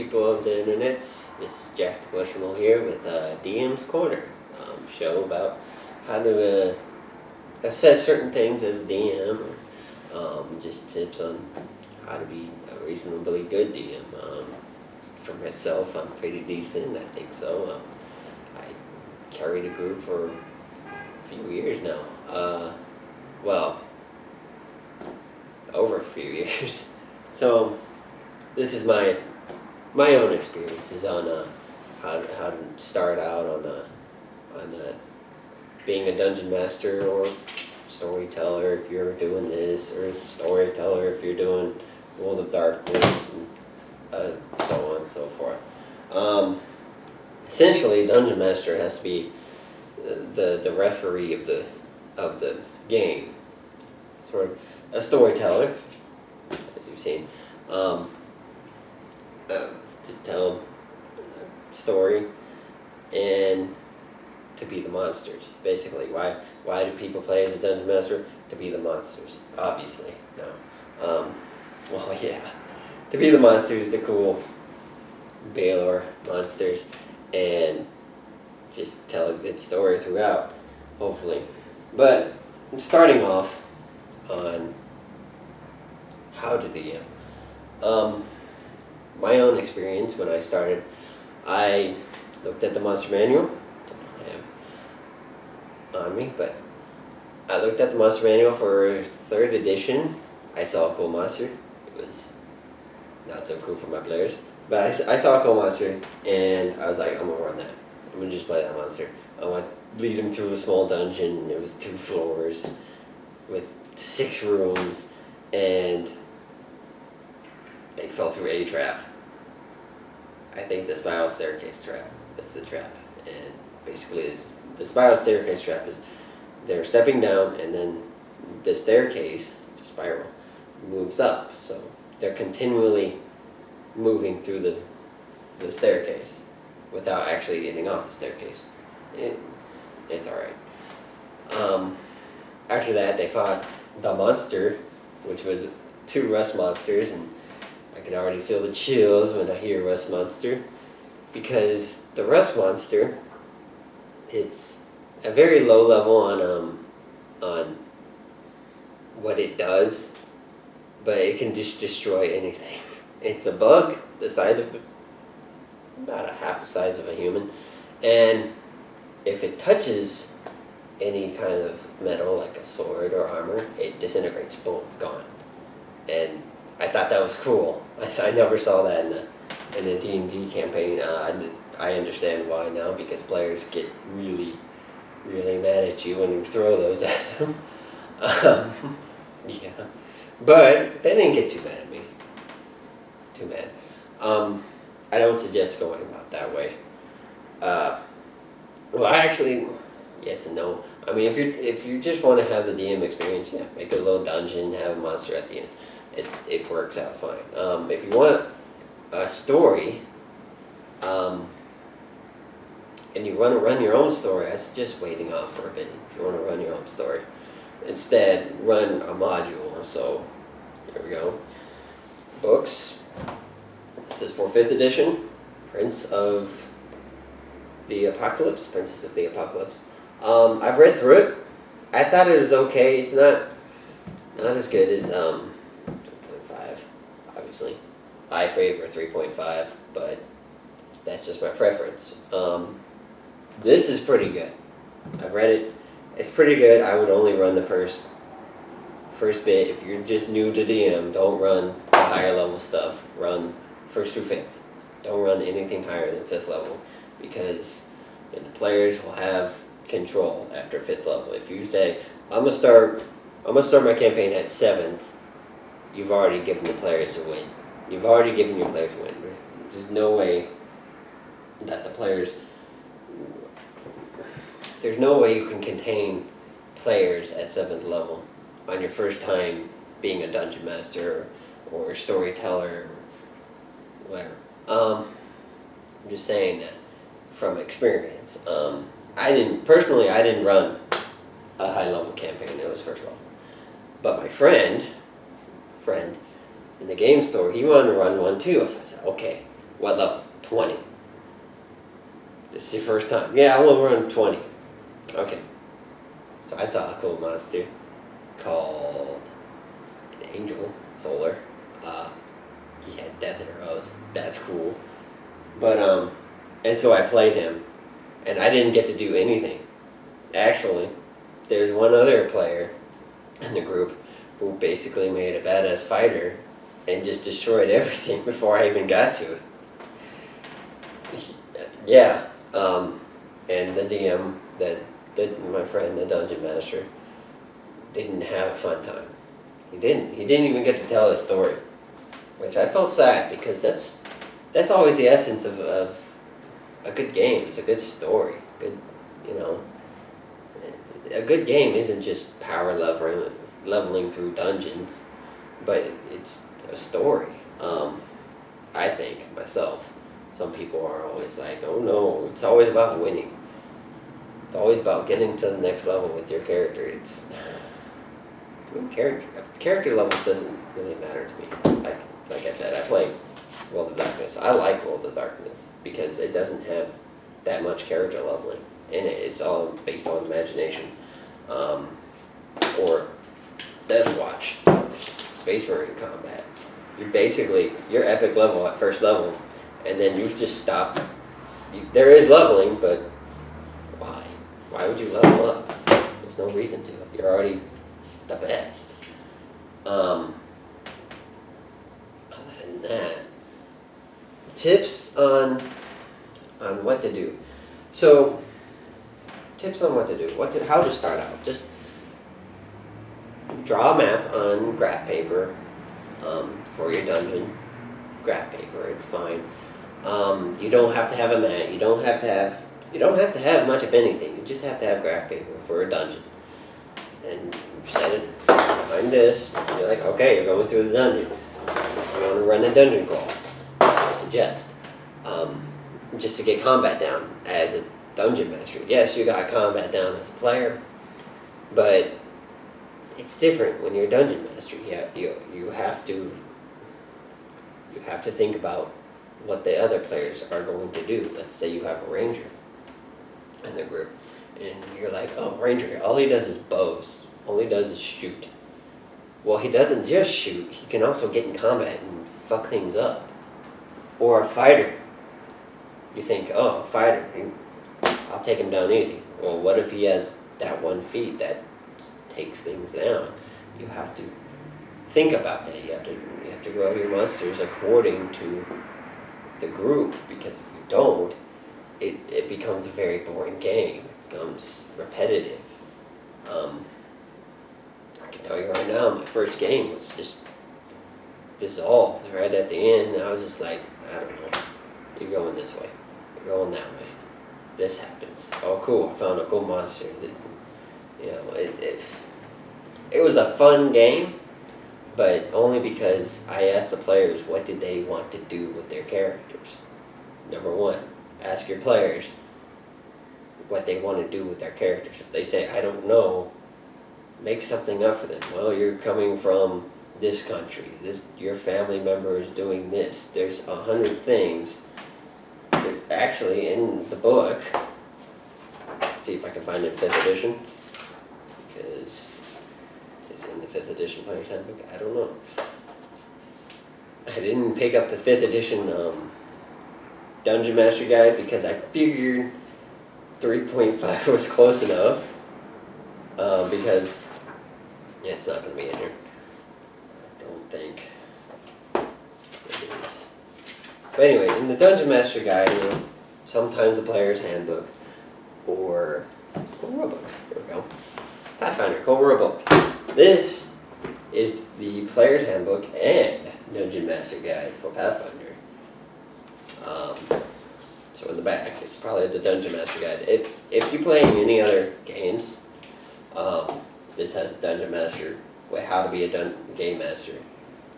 people of the internets. This is Jack the Questionable here with D.M.s Corner, show about how to assess certain things as a DM, or just tips on how to be a reasonably good DM. For myself, I'm pretty decent, I think so. I carried a group for a few years now. Well, over a few years. So this is my own experiences on how to start out on being a dungeon master or storyteller if you're doing this, or storyteller if you're doing World of Darkness, and so on and so forth. Essentially, dungeon master has to be the referee of the game, sort of a storyteller, as you've seen, to tell a story and to be the monsters. Basically, why do people play as a dungeon master? To be the monsters, obviously. No, well, yeah, to be the monsters, the cool Baylor monsters, and just tell a good story throughout, hopefully. But starting off on how to DM. My own experience when I started, I looked at the monster manual. Don't have on me, but I looked at the monster manual for 3rd edition. I saw a cool monster. It was not so cool for my players, but I saw a cool monster, and I was like, I'm gonna run that. I'm gonna just play that monster. I want to lead him through a small dungeon. It was 2 floors with 6 rooms, and they fell through a trap. I think the spiral staircase trap. That's the trap. And basically, the spiral staircase trap is they're stepping down, and then the staircase, the spiral, moves up. So they're continually moving through the staircase without actually getting off the staircase. It's alright. After that, they fought the monster, which was 2 rust monsters, and I can already feel the chills when I hear rust monster, because the rust monster, it's a very low level on what it does, but it can just destroy anything. It's a bug the size of about a half the size of a human, and if it touches any kind of metal like a sword or armor, it disintegrates. Boom, gone. And I thought that was cool. I never saw that in a D&D campaign. I understand why now, because players get really, really mad at you when you throw those at them. Yeah, but they didn't get too mad at me. Too mad. I don't suggest going about that way. Well, actually, yes and no. I mean, if you just want to have the DM experience, yeah, make a little dungeon, have a monster at the end. It works out fine. If you want a story, and you want to run your own story, I suggest waiting off for a bit. If you want to run your own story, instead run a module. So here we go. Books. This is for 5th edition. Princess of the Apocalypse. I've read through it. I thought it was okay. It's not as good as 3.5, obviously. I favor 3.5, but that's just my preference. This is pretty good. I've read it. It's pretty good. I would only run the first bit. If you're just new to DM, don't run the higher level stuff. Run 1st through 5th. Don't run anything higher than 5th level, because then the players will have control after 5th level. If you say, I'm gonna start my campaign at 7th, you've already given the players a win. You've already given your players a win. There's no way that the players, there's no way you can contain players at 7th level on your first time being a dungeon master or storyteller or whatever. I'm just saying that from experience. I didn't run a high level campaign. It was 1st level, but my friend in the game store, he wanted to run one too. So I said, okay, What level? 20. This is your first time. Yeah, I will run 20. Okay. So I saw a cool monster called an Angel Solar. He had death arrows. That's cool. But and so I played him, and I didn't get to do anything. Actually, there's one other player in the group who basically made a badass fighter and just destroyed everything before I even got to it. Yeah, and the DM, my friend, the dungeon master, didn't have a fun time. He didn't even get to tell his story, which I felt sad because that's always the essence of a good game. It's a good story. Good, you know. A good game isn't just power leveling through dungeons, but it's a story. I think myself. Some people are always like, oh no, it's always about winning. It's always about getting to the next level with your character. Character levels doesn't really matter to me. Like I said, I play World of Darkness. I like World of Darkness because it doesn't have that much character leveling in it. It's all based on imagination. Or Death Watch, Space Marine combat. You're epic level at first level, and then you just stop. There is leveling, but why? Why would you level up? There's no reason to. You're already the best. Other than that, tips on what to do. So, tips on what to do. How to start out. Just draw a map on graph paper for your dungeon. Graph paper, it's fine. You don't have to have a mat. You don't have to have much of anything. You just have to have graph paper for a dungeon. And set it behind this. You're like, okay, you're going through the dungeon. You want to run a dungeon crawl. I suggest. Just to get combat down as a dungeon master. Yes, you got combat down as a player, but it's different when you're a dungeon master. You have to think about what the other players are going to do. Let's say you have a ranger in the group, and you're like, oh, ranger, all he does is bows. All he does is shoot. Well, he doesn't just shoot. He can also get in combat and fuck things up. Or a fighter. You think, oh, fighter, I'll take him down easy. Well, what if he has that one feat that takes things down? You have to think about that. You have to grow your monsters according to the group, because if you don't, it becomes a very boring game. It becomes repetitive. I can tell you right now, my first game was just dissolved right at the end, and I was just like, I don't know. You're going this way. You're going that way. This happens. Oh, cool! I found a cool monster. It was a fun game, but only because I asked the players what did they want to do with their characters. Number one, ask your players what they want to do with their characters. If they say, I don't know, make something up for them. Well, you're coming from this country. Your family member is doing this. There's 100 things that actually in the book. Let's see if I can find it in 5th edition. Because it's in the 5th edition Player's Handbook. I don't know. I didn't pick up the 5th edition Dungeon Master Guide because I figured 3.5 was close enough. Because it's not going to be in here. I don't think it is. But anyway, in the Dungeon Master Guide, sometimes the Player's Handbook or Rulebook. There we go. Pathfinder, Rulebook. This is the Player's Handbook and Dungeon Master Guide for Pathfinder. So in the back, it's probably the Dungeon Master Guide. If you play any other games, this has Dungeon Master, how to be a game master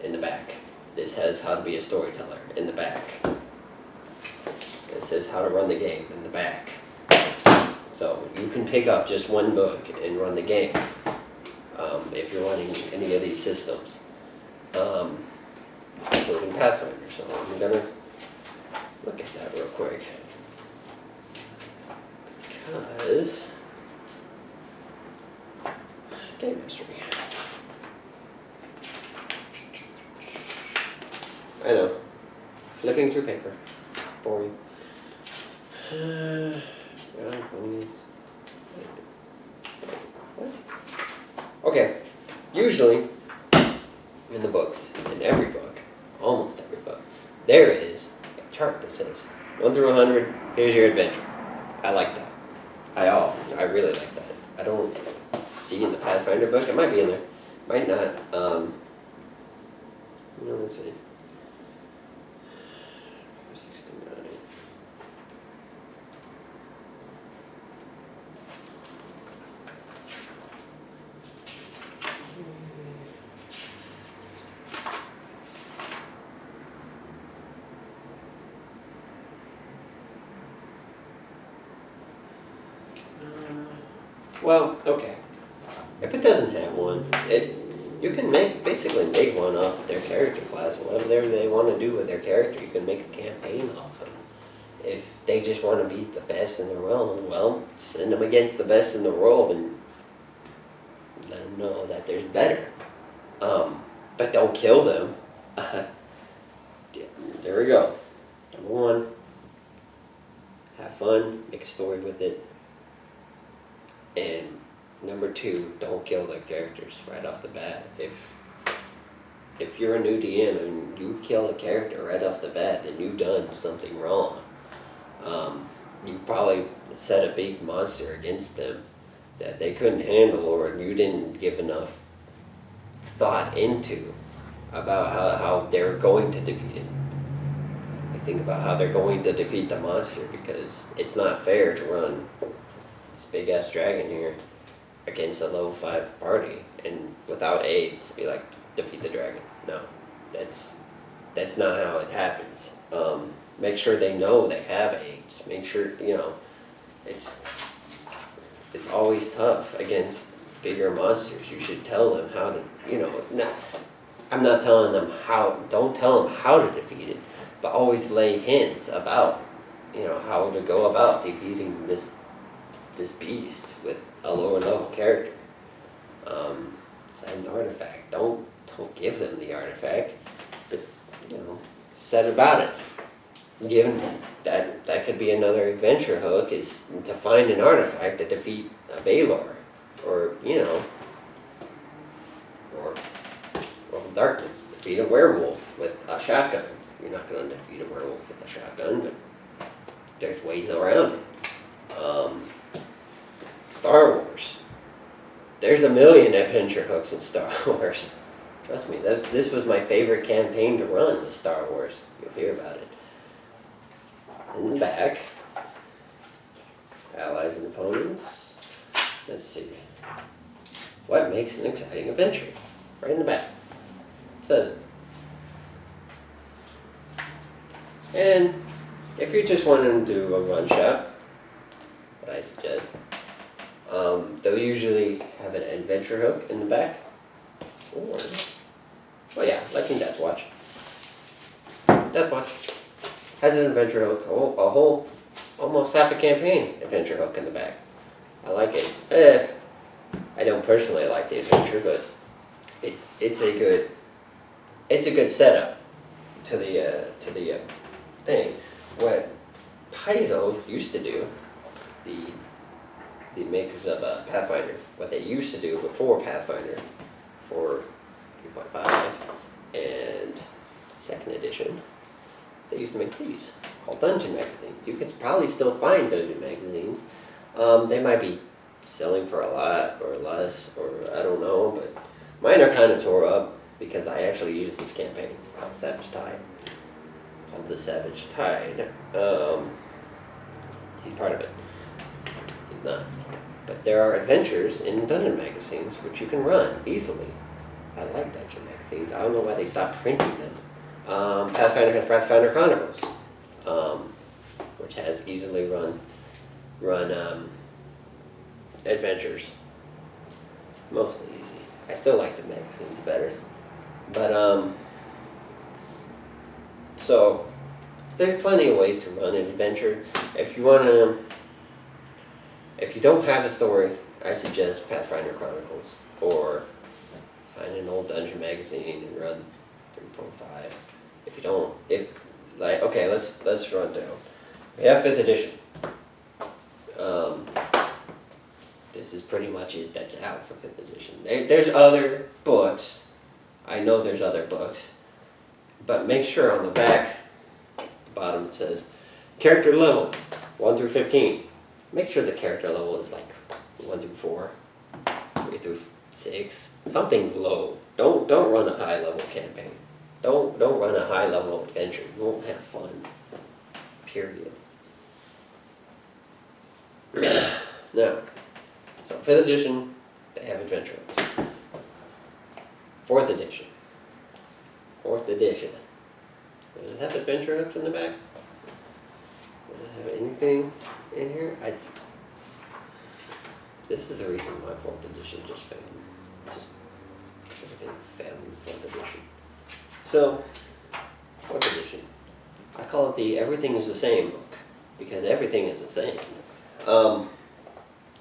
in the back. This has how to be a storyteller in the back. It says how to run the game in the back. So you can pick up just one book and run the game if you're running any of these systems, including Pathfinder. So I'm gonna look at that real quick. Because game history. I know. Flipping through paper. Boring. Okay. Usually, in the books, in every book, almost every book, there is a chart that says 1 through 100, here's your adventure. I like that. I really like that. I don't see in the Pathfinder book. It might be in there. Might not. Let's see. 69. Well, okay. If it doesn't have one, you can basically make one off their character class. Whatever they want to do with their character, you can make a campaign off of. If they just want to be the best in the world, well, send them against the best in the world and let them know that there's better. But don't kill them. There we go. Number 1, have fun, make a story with it. And number 2, don't kill the characters right off the bat. If you're a new DM and you kill a character right off the bat, then you've done something wrong. You've probably set a big monster against them that they couldn't handle, or you didn't give enough thought into about how they're going to defeat it. You think about how they're going to defeat the monster, because it's not fair to run this big ass dragon here against a level 5 party and without aids be like, defeat the dragon. No, that's not how it happens. Make sure they know they have aids. Make sure, it's always tough against bigger monsters. You should tell them how to, I'm not telling them don't tell them how to defeat it, but always lay hints about, how to go about defeating this beast with a lower level character. An artifact. Don't give them the artifact, but set about it. Given that could be another adventure hook, is to find an artifact to defeat a Baylor, or or darkness, defeat a werewolf with a shotgun. You're not going to defeat a werewolf with a shotgun, but there's ways around it. Star Wars. There's a million adventure hooks in Star Wars. Trust me, this was my favorite campaign to run with Star Wars. You'll hear about it. In the back, allies and opponents. Let's see. What makes an exciting adventure? Right in the back. So, and if you're just wanting to do a one shot, what I suggest, they'll usually have an adventure hook in the back, or, well, yeah, like in Death Watch. Death Watch has an adventure hook, a whole, almost half a campaign adventure hook in the back. I like it. I don't personally like the adventure, but it's a good setup to the thing. What Paizo used to do, the makers of Pathfinder, what they used to do before Pathfinder for 3.5 and 2nd edition, they used to make these called dungeon magazines. You could probably still find dungeon magazines. They might be selling for a lot or less, or I don't know, but mine are kind of tore up because I actually used this campaign called Savage Tide. Called the Savage Tide. He's part of it. He's not. But there are adventures in dungeon magazines which you can run easily. I like dungeon magazines. I don't know why they stopped printing them. Pathfinder has Pathfinder Chronicles, which has easily run adventures. Mostly easy. I still like the magazines better. But, so, there's plenty of ways to run an adventure. If you wanna, if you don't have a story, I suggest Pathfinder Chronicles, or find an old dungeon magazine and run 3.5. If you don't, okay, let's run down. We have 5th edition. This is pretty much it that's out for 5th edition. There's other books. I know there's other books. But make sure on the back, the bottom it says, character level, 1 through 15. Make sure the character level is like 1 through 4, 3 through 6, something low. Don't run a high level campaign. Don't run a high level adventure. You won't have fun. Period. Now, so 5th edition, they have adventure books. 4th edition. 4th edition. Does it have adventure hooks in the back? Does it have anything in here? This is the reason why 4th edition just failed. Everything failed in 4th edition. So, 4th edition. I call it the Everything is the Same book, because everything is the same.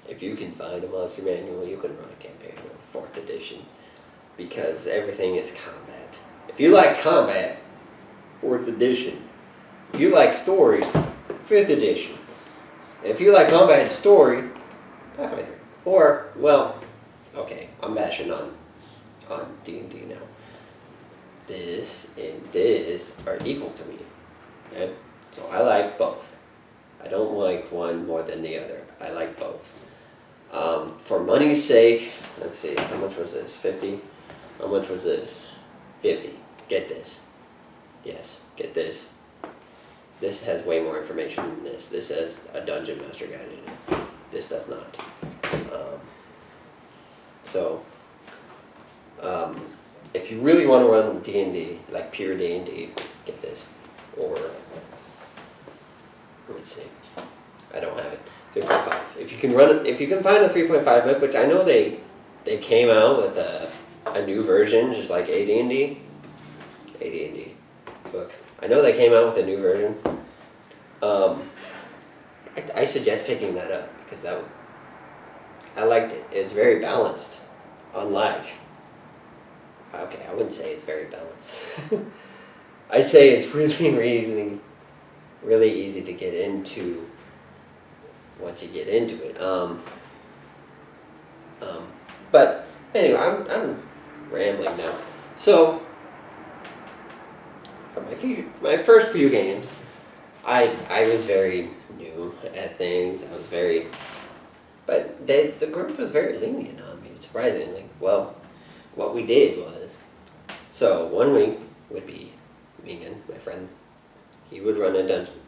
If you can find a monster manual, you can run a campaign with 4th edition, because everything is combat. If you like combat, 4th edition. If you like story, 5th edition. If you like combat and story, Pathfinder. Or, well, okay, I'm bashing on D&D now. This and this are equal to me. Okay? So I like both. I don't like one more than the other. I like both. For money's sake, let's see, how much was this? 50? How much was this? 50. Get this. Yes, get this. This has way more information than this. This has a Dungeon Master Guide in it. This does not. If you really want to run D&D, like pure D&D, get this. Or, let's see. I don't have it. 3.5. If you can run it, if you can find a 3.5 book, which I know they came out with a new version, just like AD&D book. I know they came out with a new version. I suggest picking that up because I liked it. It's very balanced, unlike. Okay, I wouldn't say it's very balanced. I'd say it's really easy to get into once you get into it. But anyway, I'm rambling now. So for my first few games, I was very new at things. But the group was very lenient on me, surprisingly. Well, what we did was, so 1 week would be Megan, my friend. He would run a dungeon,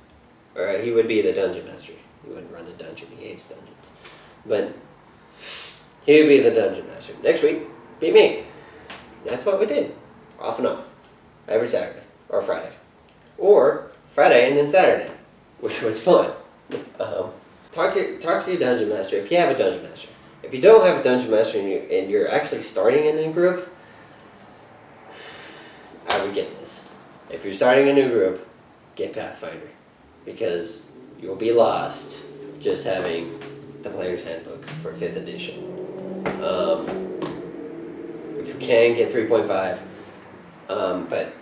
or he would be the dungeon master. He wouldn't run a dungeon. He hates dungeons, but he would be the dungeon master. Next week, be me. That's what we did, off and off, every Saturday or Friday, or Friday and then Saturday, which was fun. Talk to your dungeon master if you have a dungeon master. If you don't have a dungeon master and you're actually starting in a new group, I would get this. If you're starting a new group, get Pathfinder, because you'll be lost just having the player's handbook for 5th edition. If you can, get 3.5. But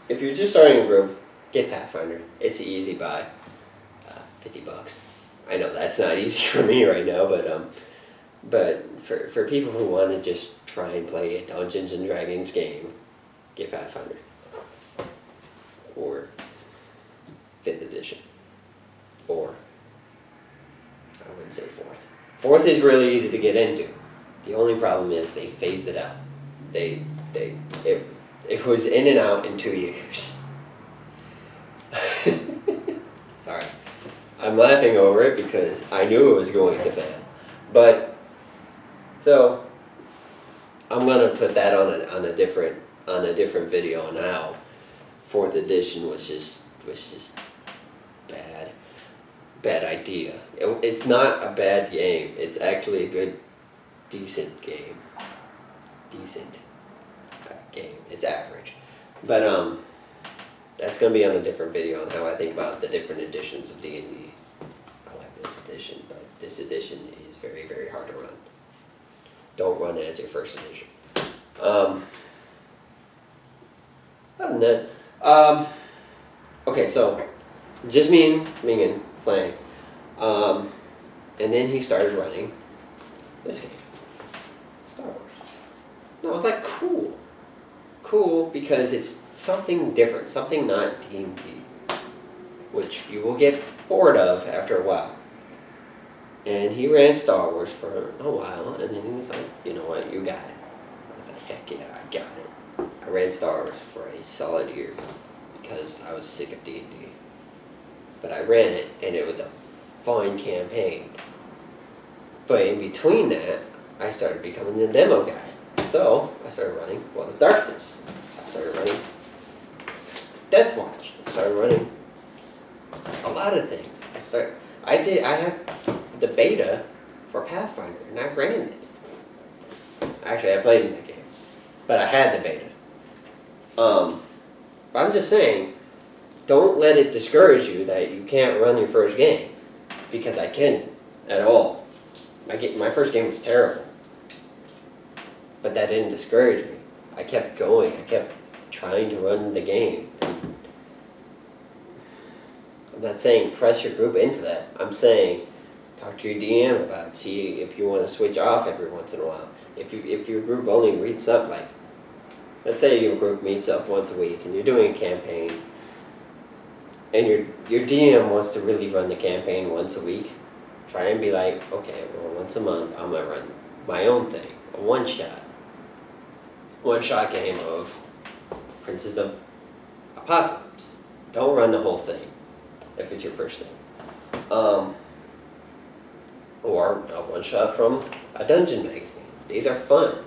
if you're just starting a group, get Pathfinder. It's an easy buy. $50. I know that's not easy for me right now, but for people who want to just try and play a Dungeons and Dragons game, get Pathfinder. Or 5th edition. Or I wouldn't say 4th. 4th is really easy to get into. The only problem is they phased it out. It was in and out in 2 years. Sorry. I'm laughing over it because I knew it was going to fail. But so I'm gonna put that on a different video on how 4th edition was just bad idea. It's not a bad game. It's actually a good, decent game. It's average, but That's going to be on a different video on how I think about the different editions of D&D. I like this edition, but this edition is very, very hard to run. Don't run it as your first edition. Other than that, okay, so just me and Mingen playing. And then he started running this game, Star Wars. And I was like, cool. Cool because it's something different, something not D&D, which you will get bored of after a while. And he ran Star Wars for a while, and then he was like, you know what, you got it. I was like, heck yeah, I got it. I ran Star Wars for a solid year because I was sick of D&D. But I ran it, and it was a fun campaign. But in between that, I started becoming the demo guy. So I started running World of Darkness. I started running Death Watch. I started running a lot of things. I had the beta for Pathfinder, and I ran it. Actually, I played in that game, but I had the beta. But I'm just saying, don't let it discourage you that you can't run your first game, because I couldn't at all. My first game was terrible, but that didn't discourage me. I kept going. I kept trying to run the game. I'm not saying press your group into that. I'm saying talk to your DM about it. See if you want to switch off every once in a while. If your group only meets up, like, let's say your group meets up once a week and you're doing a campaign, and your DM wants to really run the campaign once a week, try and be like, okay, well, once a month I'm gonna run my own thing, a one-shot game of Princes of Apocalypse. Don't run the whole thing if it's your first thing. Or a one-shot from a dungeon magazine. These are fun.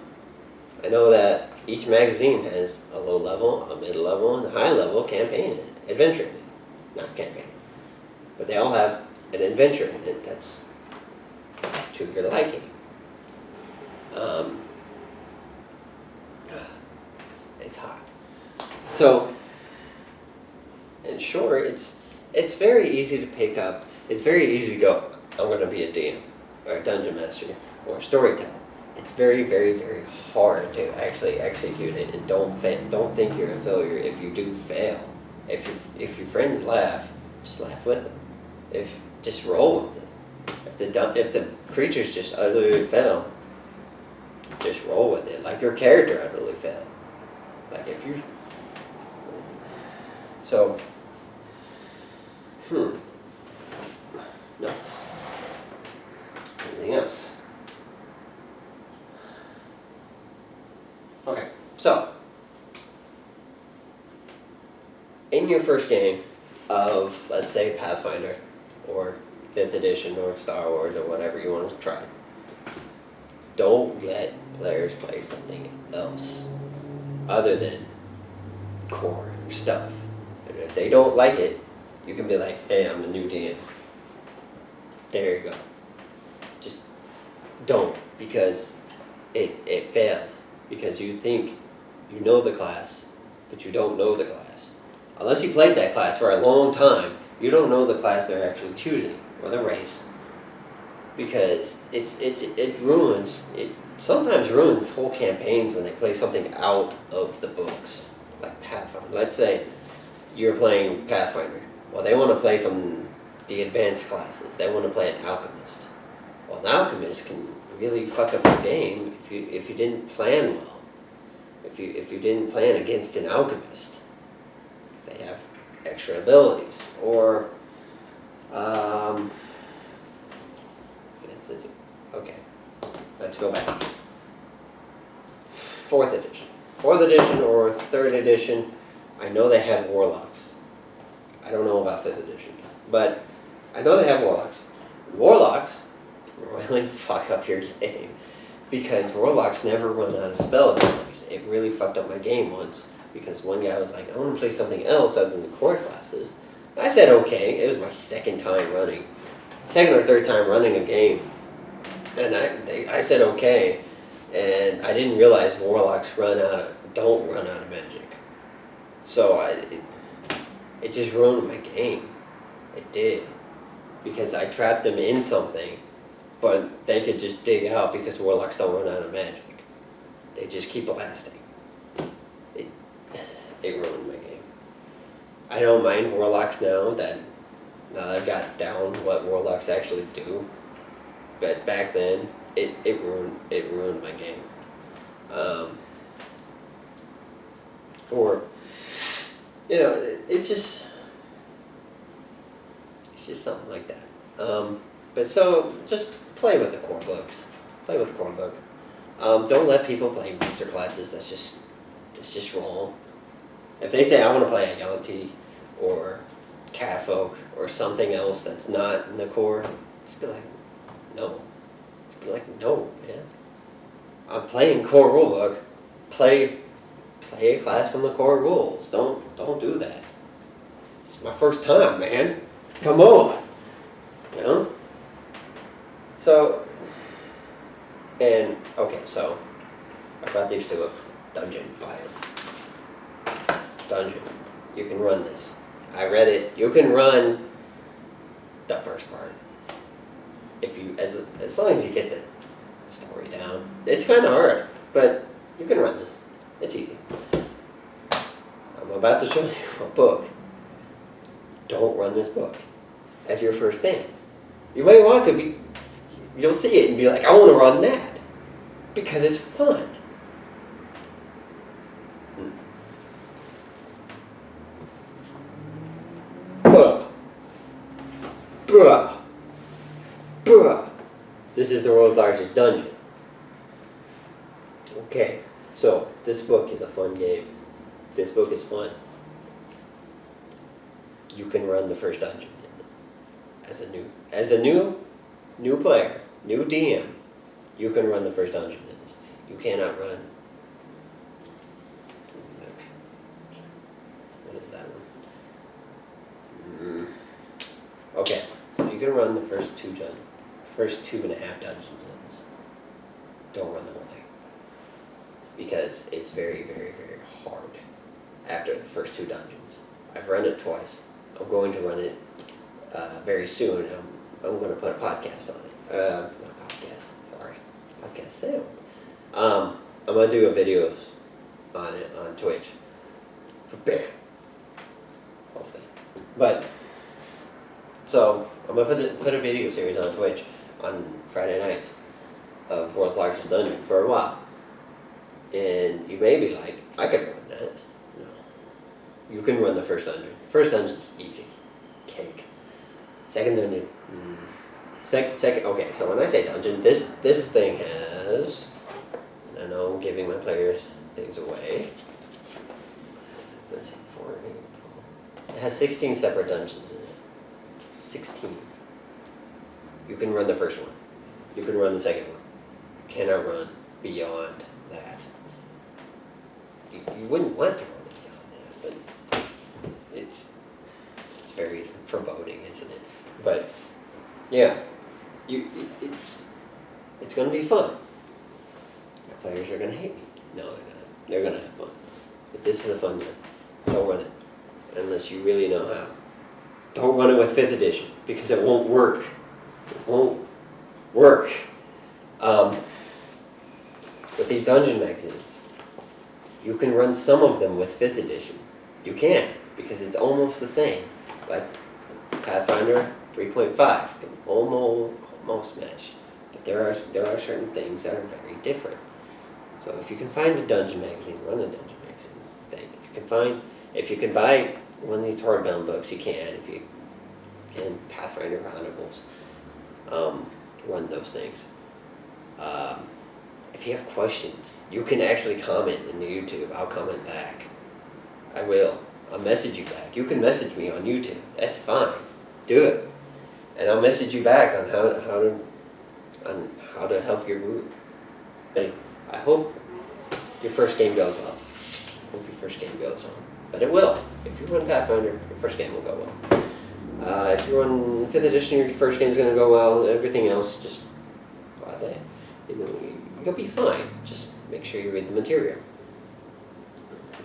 I know that each magazine has a low level, a mid level, and a high level campaign in it. Adventure in it. Not campaign. But they all have an adventure in it that's to your liking. It's hot. So, in short, it's very easy to pick up. It's very easy to go, I'm going to be a DM, or a dungeon master, or a storyteller. It's very, very, very hard to actually execute it, and don't think you're a failure if you do fail. If your friends laugh, just laugh with them. Just roll with it. If the creatures just utterly fail, just roll with it. Like your character utterly failed. Like if you... So... Nuts. Anything else? Okay, so... In your first game of, let's say, Pathfinder, or 5th edition, or Star Wars, or whatever you want to try, don't let players play something else other than core stuff. And if they don't like it, you can be like, hey, I'm a new DM. There you go. Just don't, because it fails. Because you think you know the class, but you don't know the class. Unless you played that class for a long time, you don't know the class they're actually choosing, or the race. Because it sometimes ruins whole campaigns when they play something out of the books, like Pathfinder. Let's say you're playing Pathfinder. Well, they want to play from the advanced classes. They want to play an alchemist. Well, an alchemist can really fuck up your game if you didn't plan well. If you didn't plan against an alchemist, because they have extra abilities. Or okay, let's go back. 4th edition. 4th edition or 3rd edition, I know they had warlocks. I don't know about 5th edition, but I know they have warlocks. Warlocks really fuck up your game, because warlocks never run out of spell abilities. It really fucked up my game once, because one guy was like, I want to play something else other than the core classes. And I said okay. It was my second or third time running a game. And I said okay, and I didn't realize warlocks don't run out of magic. So It just ruined my game. It did. Because I trapped them in something, but they could just dig out because warlocks don't run out of magic. They just keep lasting. It ruined my game. I don't mind warlocks now that I've got down what warlocks actually do. But back then, it ruined my game. Or, it's just something like that. But so just play with the core books. Play with the core book. Don't let people play monster classes. That's just wrong. If they say I want to play a Yanti or Catfolk or something else that's not in the core, just be like, no. Just be like, no, man. I'm playing core rulebook. Play a class from the core rules. Don't do that. It's my first time, man. Come on. So, and okay, so I brought these to a dungeon bio. Dungeon. You can run this. I read it. You can run the first part. If you as long as you get the story down. It's kind of hard, but you can run this. It's easy. I'm about to show you a book. Don't run this book as your first thing. You may want to be. You'll see it and be like, I want to run that because it's fun. This is the world's largest dungeon. Okay, so this book is a fun game. This book is fun. You can run the first dungeon as a new player, new DM. You can run the first dungeon in this. You cannot run. Look. What is that one? Okay, so you can run the first 2.5 dungeons in this. Don't run the whole thing. Because it's very, very, very hard after the first 2 dungeons. I've run it twice. I'm going to run it very soon. I'm going to put a podcast on it. Not podcast, sorry. Podcast sale. I'm going to do a videos on it on Twitch. Bam. Hopefully. But, so, I'm going to put a video series on Twitch on Friday nights of World's Largest Dungeon for a while. And you may be like, I could run that. No. You can run the first dungeon. First dungeon's easy. Cake. Second dungeon. Second. Okay, so when I say dungeon, this thing has, and I know I'm giving my players things away. Let's see, 4, 8, 12. It has 16 separate dungeons in it. 16. You can run the first one. You can run the second one. You cannot run beyond that. You wouldn't want to run beyond that, but it's very foreboding, isn't it? But yeah, it's going to be fun. Your players are going to hate me. No, they're not. They're going to have fun. But this is a fun one. Don't run it unless you really know how. Don't run it with 5th edition because it won't work. It won't work. With these dungeon magazines, you can run some of them with 5th edition. You can, because it's almost the same. Like Pathfinder 3.5 can almost match. But there are certain things that are very different. So if you can find a dungeon magazine, run a dungeon magazine thing. If you can buy one of these hardbound books, you can. If you can, Pathfinder Chronicles, run those things. If you have questions, you can actually comment in the YouTube. I'll comment back. I will. I'll message you back. You can message me on YouTube. That's fine. Do it. And I'll message you back on how to help your group. I hope your first game goes well. But it will. If you run Pathfinder, your first game will go well. If you run 5th edition, your first game is going to go well. Everything else, just blase. You'll be fine. Just make sure you read the material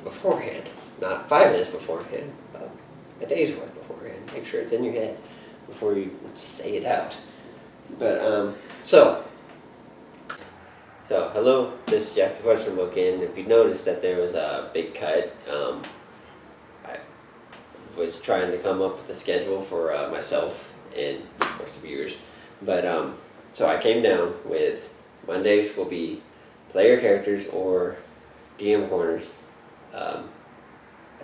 beforehand. Not 5 minutes beforehand, but a day's worth beforehand. Make sure it's in your head before you say it out. But so hello, this is Jack the Question Book, and if you noticed that there was a big cut, I was trying to come up with a schedule for myself and of course the viewers. But so I came down with Mondays will be player characters or DM corners. I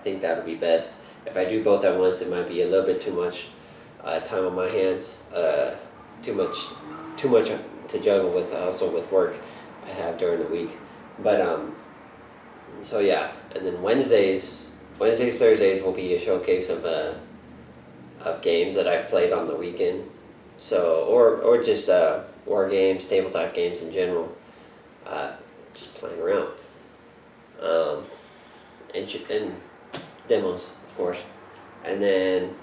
think that would be best. If I do both at once, it might be a little bit too much time on my hands. Too much to juggle with, also with work I have during the week. But so yeah, and then Wednesdays, Thursdays will be a showcase of games that I've played on the weekend. So or just war games, tabletop games in general. Just playing around. And demos, of course. And then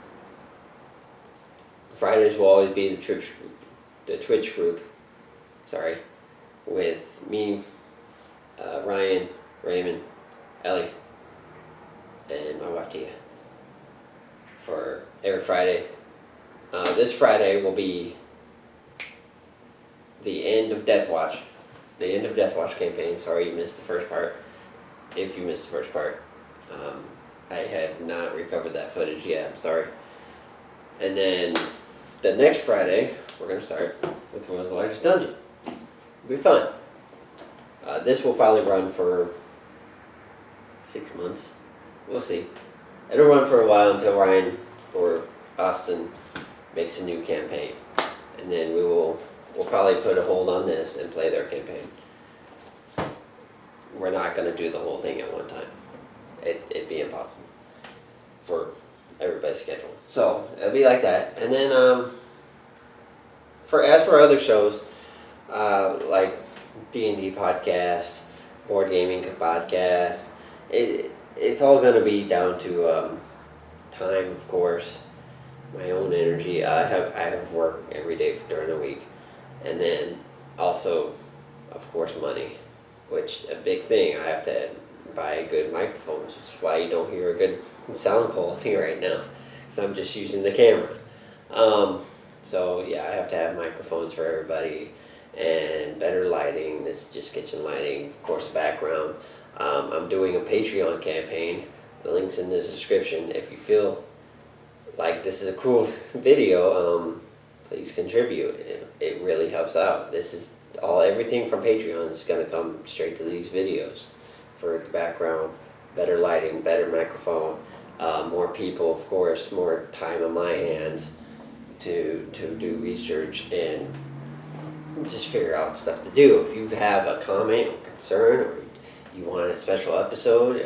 Fridays will always be the Twitch group. Sorry, with me, Ryan, Raymond, Ellie, and my wife Tia. For every Friday. This Friday will be the end of Death Watch. The end of Death Watch campaign. Sorry you missed the first part. If you missed the first part. I have not recovered that footage yet, I'm sorry. And then the next Friday, we're going to start with World's Largest Dungeon. It'll be fun. This will probably run for 6 months. We'll see. It'll run for a while until Ryan or Austin makes a new campaign. And then we'll probably put a hold on this and play their campaign. We're not going to do the whole thing at one time. It'd be impossible for everybody's schedule. So it'll be like that. And then as for other shows, like D&D podcast, board gaming podcast, it's all going to be down to time, of course, my own energy. I have work every day during the week, and then also, of course, money, which a big thing. I have to buy good microphones, which is why you don't hear a good sound quality right now, because I'm just using the camera. So yeah, I have to have microphones for everybody and better lighting. This is just kitchen lighting, of course, background. I'm doing a Patreon campaign. The link's in the description. If you feel like this is a cool video, please contribute. It really helps out. This is everything from Patreon is going to come straight to these videos for the background, better lighting, better microphone, more people, of course, more time on my hands to do research and just figure out stuff to do. If you have a comment or concern, or you want a special episode,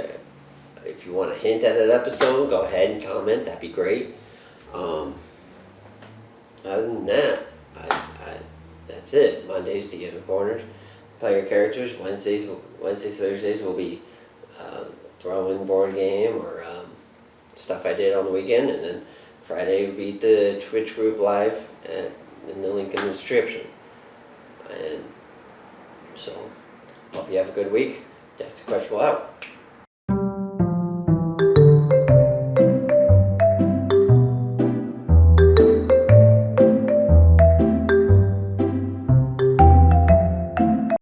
if you want to hint at an episode, go ahead and comment. That'd be great. Other than that, that's it. Mondays, DM corners, player characters. Wednesdays, Thursdays will be throwing board game or stuff I did on the weekend, and then Friday will be the Twitch group live, and the link in the description. And so, hope you have a good week. Jack the Questionable out.